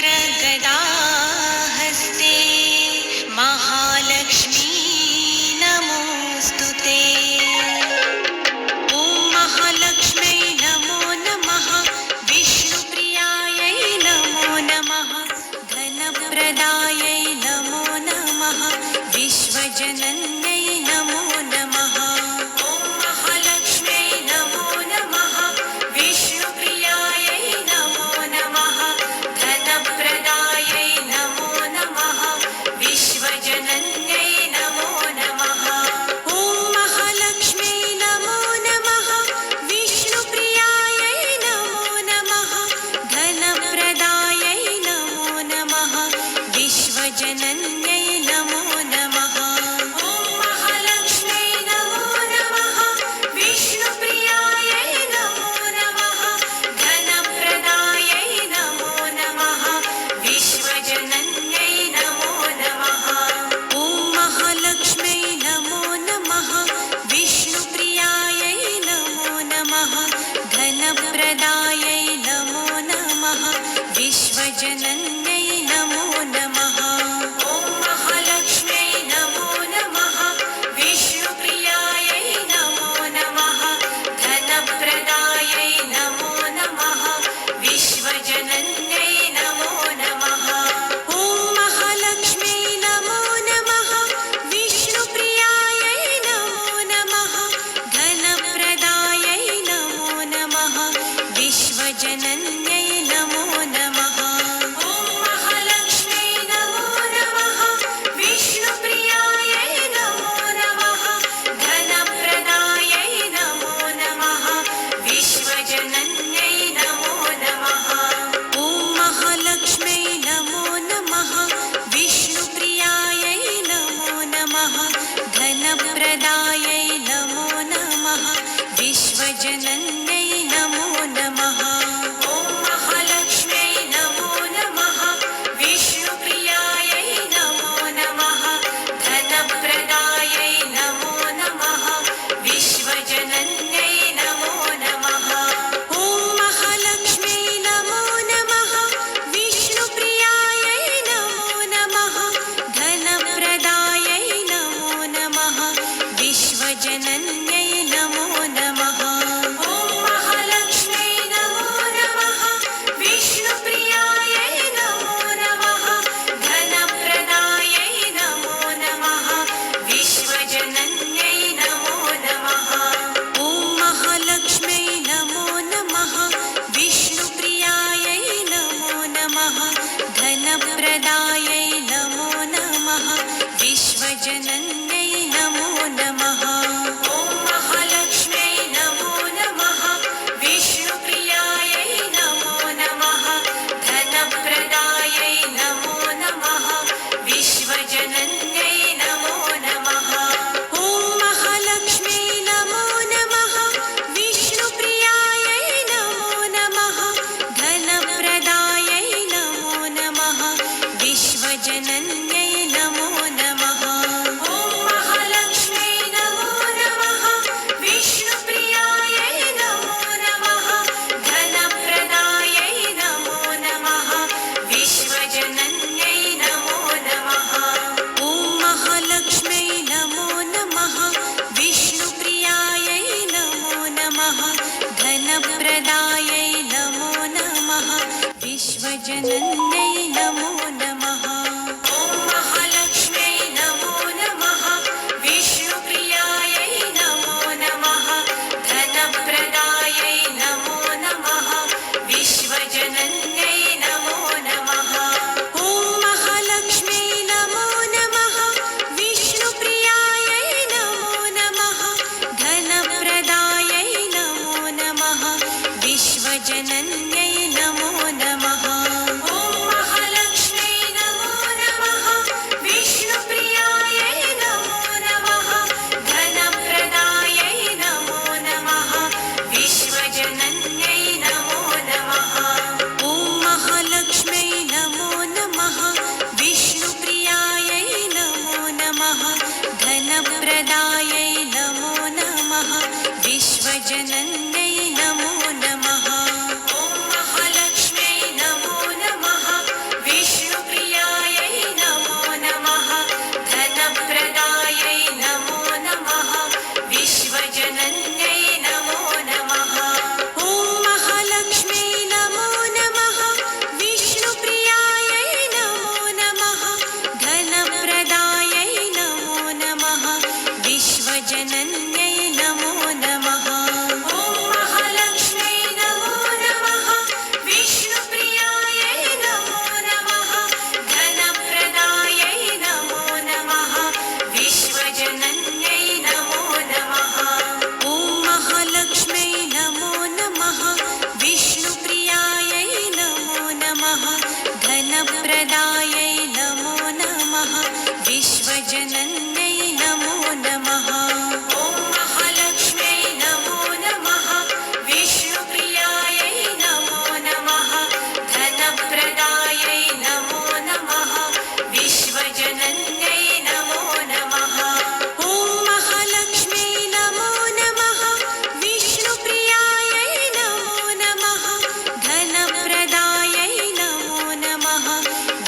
चक्रगदाहस्ते महालक्ष्मी नमोऽस्तुते। ॐ महालक्ष्म्यै नमो नमः, विष्णुप्रियायै नमो नमः, धनप्रदायै नमो नमः, विश्वजनन्यै नमो नमः। ॐ महालक्ष्म्यै नमो नमः, विष्णुप्रियायै नमो नमः, धनप्रदायै नमो नमः, विश्वजनन्यै नमो नमः। ॐ महालक्ष्म्यै नमो नमः, विष्णुप्रियायै नमो नमः, धनप्रदायै नमो नमः, विश्वजनन्यै नमो नमः। ॐ महालक्ष्म्यै नमो नमः, विष्णुप्रियायै नमो नमः, धनप्रदायै नमो नमः, विश्वजनन्यै नमो नमः। ॐ महालक्ष्म्यै नमो नमः, विष्णुप्रियायै नमो नमः, धनप्रदायै नमो नमः, विश्वजनन्यै नमो नमः। ॐ महालक्ष्म्यै नमो नमः, विष्णुप्रियायै नमो नमः, धनप्रदायै नमो नमः, विश्वजनन्यै नमो नमः। ॐ महालक्ष्म्यै नमो नमः, विष्णुप्रियायै नमो नमः, धनप्रदायै नमो नमः, विश्वजनन्यै नमो नमः। ॐ महालक्ष्म्यै नमो नमः, विष्णुप्रियायै नमो नमः, धनप्रदायै नमो नमः, विश्वजनन्यै नमो नमः। ॐ महालक्ष्म्यै नमो नमः, विष्णुप्रियायै नमो नमः, धनप्रदायै नमो नमः, विश्वजनन्यै नमो नमः। ॐ महालक्ष्म्यै नमो नमः, विष्णुप्रियायै नमो नमः, धनप्रदायै नमो नमः, विश्वजनन्यै नमो नमः। ॐ महालक्ष्म्यै नमो नमः, विष्णुप्रियायै नमो नमः, धनप्रदायै नमो नमः, विश्वजनन्यै नमो नमः। ॐ महालक्ष्म्यै नमो नमः, विष्णुप्रियायै नमो नमः, धनप्रदायै नमो नमः, विश्वजनन्यै नमो नमः। ॐ महालक्ष्म्यै नमो नमः, विष्णुप्रियायै नमो नमः, धनप्रदायै नमो नमः, विश्वजनन्यै नमो नमः। ॐ महालक्ष्म्यै नमो नमः, विष्णुप्रियायै नमो नमः, धनप्रदायै नमो नमः, विश्वजनन्यै नमो नमः। ॐ महालक्ष्म्यै नमो नमः, विष्णुप्रियायै नमो नमः, धनप्रदायै नमो नमः, विश्वजनन्यै नमो नमः। ॐ महालक्ष्म्यै नमो नमः, विष्णुप्रियायै नमो नमः, धनप्रदायै नमो नमः, विश्वजनन्यै नमो नमः। ॐ महालक्ष्म्यै नमो नमः, विष्णुप्रियायै नमो नमः, धनप्रदायै नमो नमः, विश्वजनन्यै नमो नमः। ॐ महालक्ष्म्यै नमो नमः, विष्णुप्रियायै नमो नमः, धनप्रदायै नमो नमः, विश्वजनन्यै नमो नमः। ॐ महालक्ष्म्यै नमो नमः, विष्णुप्रियायै नमो नमः, धनप्रदायै नमो नमः, विश्वजनन्यै नमो नमः। ॐ महालक्ष्म्यै धनप्रदायै नमो नमः विश्वजनन्यै नमो नमः ॐ महालक्ष्म्यै नमो नमः विष्णुप्रियायै नमो नमः धनप्रदायै नमो नमः विश्वजनन्यै नमो नमः ॐ महालक्ष्म्यै नमो नमः विष्णुप्रियायै नमो नमः धनप्रदायै नमो नमः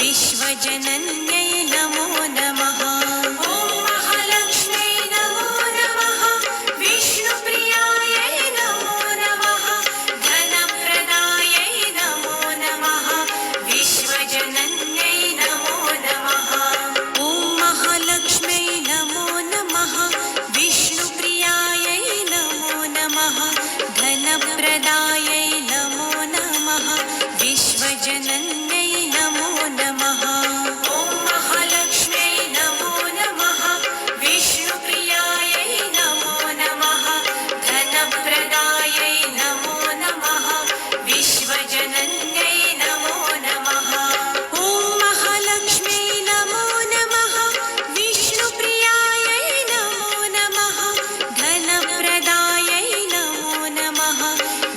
विश्वजनन्यै नमो नमः ॐ महालक्ष्म्यै नमो नमः विष्णुप्रियायै नमो नमः धनप्रदायै नमो नमः विश्वजनन्यै नमो नमः ॐ महालक्ष्म्यै नमो नमः विष्णुप्रियायै नमो नमः धनप्रदायै नमो नमः विश्वजनन्यै नमो नमः ॐ महालक्ष्म्यै नमो नमः विष्णुप्रियायै नमो नमः धनप्रदायै नमो नमः विश्वजनन्यै नमो नमः ॐ महालक्ष्म्यै नमो नमः विष्णुप्रियायै नमो नमः धनप्रदायै नमो नमः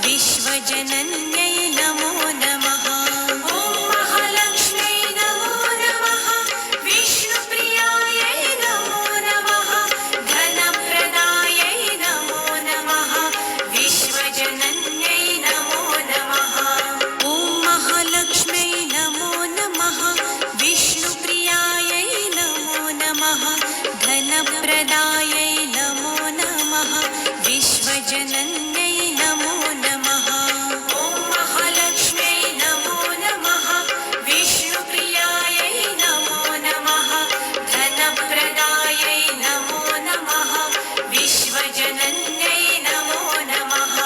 विश्वजनन्यै नमो नमः ॐ महालक्ष्म्यै नमो नमः विष्णुप्रियायै नमो नमः धनप्रदायै नमो नमः विश्वजनन्यै नमो नमः ॐ महालक्ष्म्यै नमो नमः विष्णुप्रियायै नमो नमः धनप्रदायै नमो नमः विश्वजनन्यै नमो नमः ॐ महालक्ष्म्यै नमो नमः विष्णुप्रियायै नमो नमः धनप्रदायै नमो नमः विश्वजनन्यै नमो नमः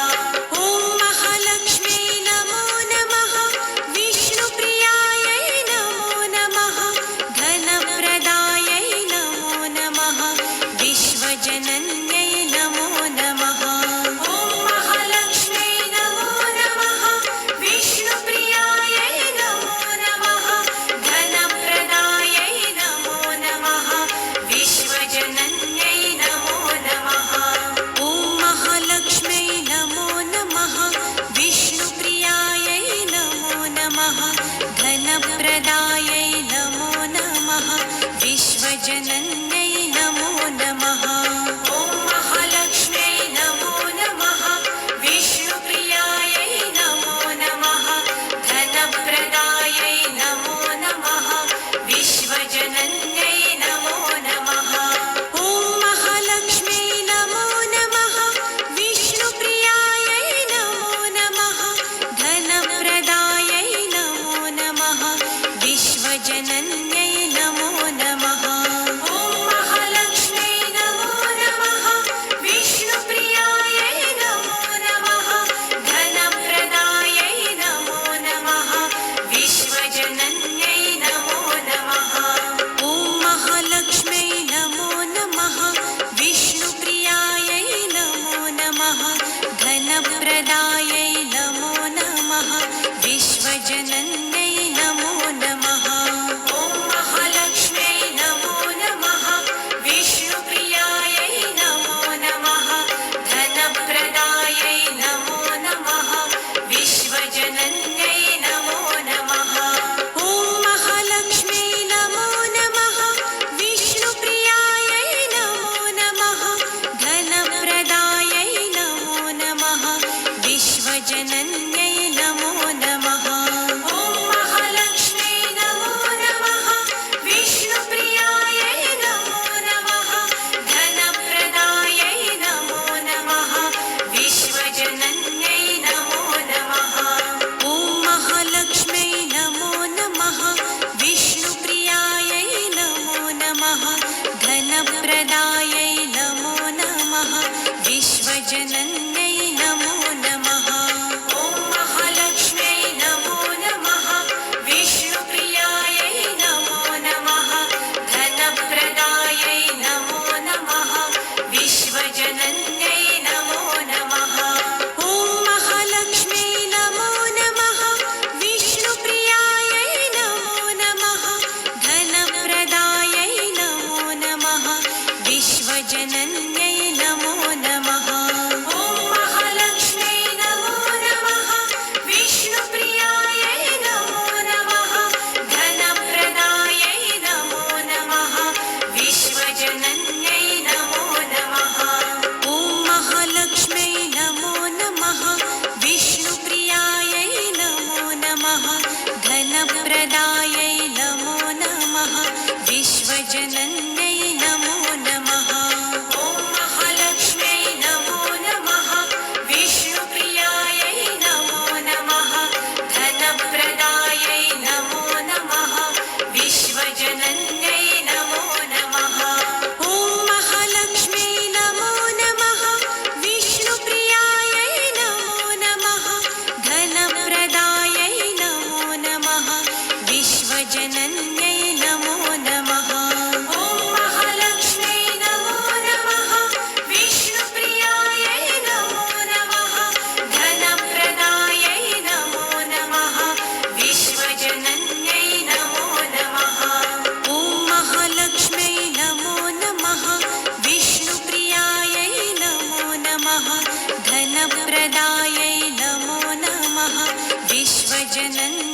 ॐ महालक्ष्म्यै नमो नमः विष्णुप्रियायै नमो नमः धनप्रदायै नमो नमः विश्वजनन्यै नमो नमः ॐ महालक्ष्म्यै नमो नमः विष्णुप्रियायै नमो नमः धनप्रदायै नमो नमः विश्वजनन्यै नमो नमः ॐ महालक्ष्म्यै नमो नमः विष्णुप्रियायै नमो नमः धनप्रदायै नमो नमः विश्वजनन्यै नमो नमः ॐ महालक्ष्म्यै नमो नमः विष्णुप्रियायै नमो नमः धनप्रदायै नमो नमः विश्वजनन्यै नमो नमः ॐ महालक्ष्म्यै नमो नमः विष्णुप्रियायै नमो नमः धनप्रदायै नमो नमः विश्वजनन्यै नमो नमः ॐ महालक्ष्म्यै नमो नमः विष्णुप्रियायै नमो नमः धनप्रदायै नमो नमः विश्वजनन्यै नमो नमः ॐ महालक्ष्म्यै नमो नमः विष्णुप्रियायै नमो नमः धनप्रदायै नमो नमः विश्वजनन्यै नमो नमः ॐ धनप्रदायै नमो नमः विश्वजनन्यै नमो नमः ॐ महालक्ष्म्यै नमो नमः विष्णुप्रियायै नमो नमः धनप्रदायै नमो नमः विश्वजनन्यै नमो नमः ॐ महालक्ष्म्यै नमो नमः विष्णुप्रियायै नमो नमः धनप्रदायै नमो नमः विश्वजनन्यै नमो नमः ॐ महालक्ष्म्यै नमो नमः विष्णुप्रियायै नमो नमः धनप्रदायै नमो नमः विश्वजनन्यै नमो नमः ॐ महालक्ष्म्यै नमो नमः विष्णुप्रियायै नमो नमः धनप्रदायै नमो नमः विश्वजनन्यै